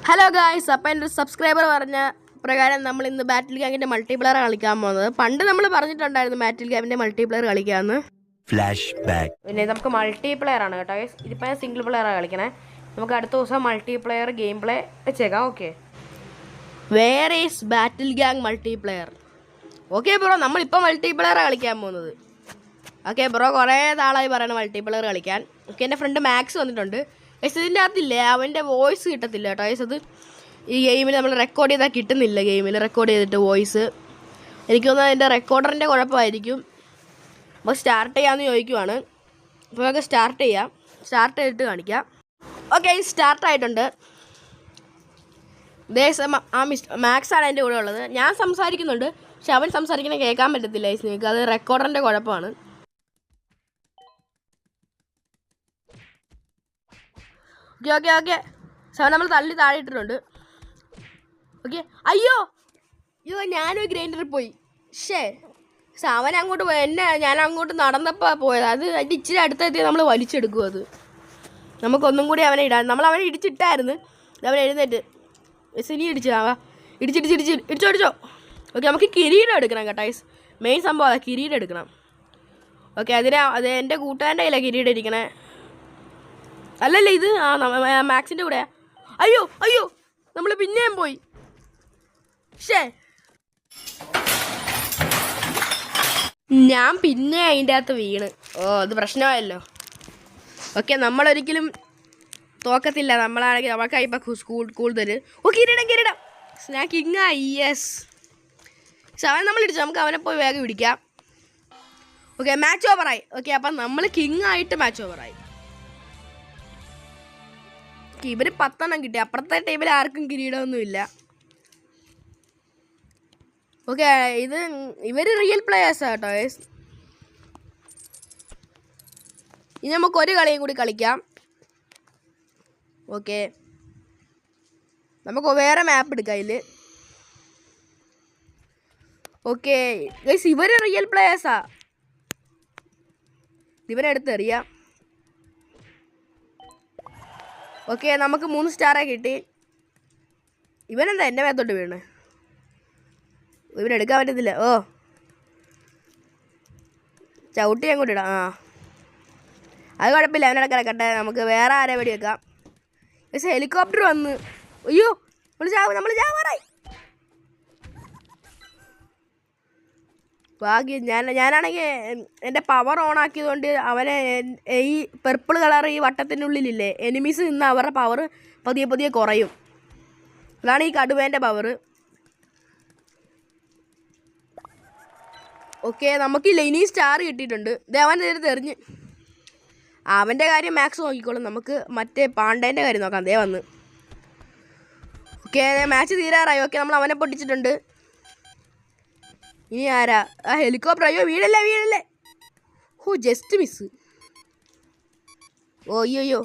Hello guys, അപ്പം എൻ്റെ ഒരു സബ്സ്ക്രൈബർ പറഞ്ഞ പ്രകാരം നമ്മൾ ഇന്ന് ബാറ്റിൽ ഗ്യാങ്ങിൻ്റെ മൾട്ടിപ്ലെയർ കളിക്കാൻ പോകുന്നത്. പണ്ട് നമ്മൾ പറഞ്ഞിട്ടുണ്ടായിരുന്നു ബാറ്റിൽ ഗ്യാങ്ങിൻ്റെ മൾട്ടിപ്ലെയർ കളിക്കാമെന്ന്. Flashback. പിന്നെ നമുക്ക് മൾട്ടിപ്ലെയർ ആണ് കേട്ടോ. ഇതിപ്പോൾ ഞാൻ സിംഗിൾ പ്ലെയറാണ് കളിക്കണേ. നമുക്ക് അടുത്ത ദിവസം മൾട്ടിപ്ലെയർ ഗെയിം പ്ലേ വെച്ചേക്കാം. Okay, where is battle gang multiplayer? Okay bro, നമ്മളിപ്പോൾ മൾട്ടിപ്ലെയറാണ് കളിക്കാൻ പോകുന്നത്. ഓക്കെ ബ്രോ, കുറേ നാളായി പറയണം മൾട്ടിപ്ലെയർ കളിക്കാൻ. ഓക്കെ, എൻ്റെ ഫ്രണ്ട് മാക്സ് വന്നിട്ടുണ്ട്. ഇതിൻ്റെ അകത്തില്ലേ അവൻ്റെ വോയിസ് കിട്ടത്തില്ല കേട്ടോ. അത് ഈ ഗെയിമിൽ നമ്മൾ റെക്കോർഡ് ചെയ്താൽ കിട്ടുന്നില്ല. ഗെയിമിൽ റെക്കോർഡ് ചെയ്തിട്ട് വോയിസ് എനിക്ക് തോന്നുന്നത് അതിൻ്റെ റെക്കോർഡറിൻ്റെ കുഴപ്പമായിരിക്കും. അപ്പോൾ സ്റ്റാർട്ട് ചെയ്യാമെന്ന് ചോദിക്കുവാണ്. അപ്പോൾ നമുക്ക് സ്റ്റാർട്ട് ചെയ്യാം. സ്റ്റാർട്ട് ചെയ്തിട്ട് കാണിക്കാം. ഓക്കെ, സ്റ്റാർട്ടായിട്ടുണ്ട്. മാക്സാണ് എൻ്റെ കൂടെ ഉള്ളത്. ഞാൻ സംസാരിക്കുന്നുണ്ട്, പക്ഷെ അവൻ സംസാരിക്കുന്നത് കേൾക്കാൻ പറ്റത്തില്ല. നിങ്ങൾക്ക് അത് റെക്കോർഡറിൻ്റെ കുഴപ്പമാണ്. ഓക്കെ ഓക്കെ ഓക്കെ സാർ, നമ്മൾ തള്ളി താഴെ ഇട്ടിട്ടുണ്ട്. ഓക്കെ, അയ്യോ ഞാനും ഗ്രൈൻഡറിൽ പോയി. അവൻ അങ്ങോട്ട് പോയി, ഞാൻ അങ്ങോട്ട് നടന്നപ്പോൾ പോയത്. അതിൻ്റെ ഇച്ചിരി അടുത്തെത്തി നമ്മൾ വലിച്ചെടുക്കും. അത് നമുക്കൊന്നും കൂടി അവനെ ഇടാൻ. അവനെ ഇടിച്ചിട്ടായിരുന്നു. അവൻ എഴുന്നേറ്റ് ഇനി ഇടിച്ചോ. ഓക്കെ, നമുക്ക് കിരീടം എടുക്കണം കേട്ടോ. മെയിൻ സംഭവം അതാ, കിരീടം എടുക്കണം. ഓക്കെ, അത് എൻ്റെ കൂട്ടുകാരൻ്റെ കയ്യിലാണ് കിരീടം ഇരിക്കണേ. അല്ലല്ലേ, ഇത് മാക്സിൻ്റെ കൂടെ. അയ്യോ നമ്മൾ പിന്നെയും പോയി. ഞാൻ പിന്നെ അതിൻ്റെ അകത്ത് വീണ്. അത് പ്രശ്നമായല്ലോ. ഓക്കെ, നമ്മളൊരിക്കലും തോക്കത്തില്ല. നമ്മളാണെങ്കിൽ നമ്മൾക്കായി ഇപ്പം കൂടുതൽ. കിരീടം ഞാൻ കിങ്ങായി. യെസ്, അവൻ നമ്മളിടിച്ചു. നമുക്ക് അവനെ പോയി വേഗം പിടിക്കാം. ഓക്കെ, മാച്ച് ഓവറായി. ഓക്കെ, അപ്പം നമ്മൾ കിങ്ങായിട്ട് മാച്ച് ഓവറായി. ഇവര് 10 കിട്ടി. അപ്പുറത്തെ ടീമിൽ ആർക്കും കിരീടമൊന്നുമില്ല. ഓക്കെ, ഇവര് റിയൽ പ്ലേയേഴ്സാണ് കേട്ടോ. ഇനി നമുക്ക് ഒരു കളിയും കൂടി കളിക്കാം. ഓക്കെ, നമുക്ക് വേറെ മാപ്പ് എടുക്കാം ഇതിൽ. ഓക്കെ ഗൈസ്, ഇവര് റിയൽ പ്ലേയേഴ്സാ. ഇവരെടുത്തെറിയാം. ഓക്കെ, നമുക്ക് 3 സ്റ്റാറേ കിട്ടി. ഇവനെന്താ എൻ്റെ മേത്തോട്ട് വീണ്? ഇവനെടുക്കാൻ പറ്റത്തില്ല. ചവിട്ടി അങ്ങോട്ട് ഇടാം. അത് കുഴപ്പമില്ല, അവനടക്കം കിടക്കട്ടെ. നമുക്ക് വേറെ ആരെ വെടി വെക്കാം. പക്ഷേ ഹെലികോപ്റ്റർ വന്ന്. അയ്യോ, നമ്മൾ ചാവാറായി. ഭാഗ്യം, ഞാനാണെങ്കിൽ എൻ്റെ പവർ ഓൺ ആക്കിയതുകൊണ്ട് അവനെ ഈ പെർപ്പിൾ കളർ ഈ വട്ടത്തിനുള്ളിലില്ലേ എനിമീസ് നിന്ന് അവരുടെ പവർ പതിയെ കുറയും. അതാണ് ഈ കടുവേൻ്റെ പവർ. ഓക്കെ, നമുക്കില്ല ഇനി സ്റ്റാർ കിട്ടിയിട്ടുണ്ട്. അവൻ നേരത്തെ എറിഞ്ഞ്. അവൻ്റെ കാര്യം മാക്സ് നോക്കിക്കോളും. നമുക്ക് മറ്റേ പാണ്ഡേൻ്റെ കാര്യം നോക്കാം. വന്ന്. ഓക്കെ, മാച്ച് തീരാറായി. ഓക്കെ, നമ്മൾ അവനെ പൊട്ടിച്ചിട്ടുണ്ട്. ഇനി ആരാ? ഹെലികോപ്റ്റർ. അയ്യോ, വീഴല്ലേ. Just miss. അയ്യോ.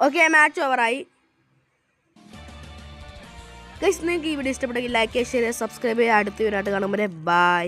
ഓക്കെ, മാച്ച് ഓവറായി. ഗൈസ്, നിങ്ങൾക്ക് ഈ വീഡിയോ ഇഷ്ടപ്പെട്ടെങ്കിൽ ലൈക്ക് ചെയ്യുക, ഷെയർ ചെയ്യുക, സബ്സ്ക്രൈബ് ചെയ്യുക. അടുത്ത വീഡിയോ ആയിട്ട് കാണുമ്പോൾ ബൈ.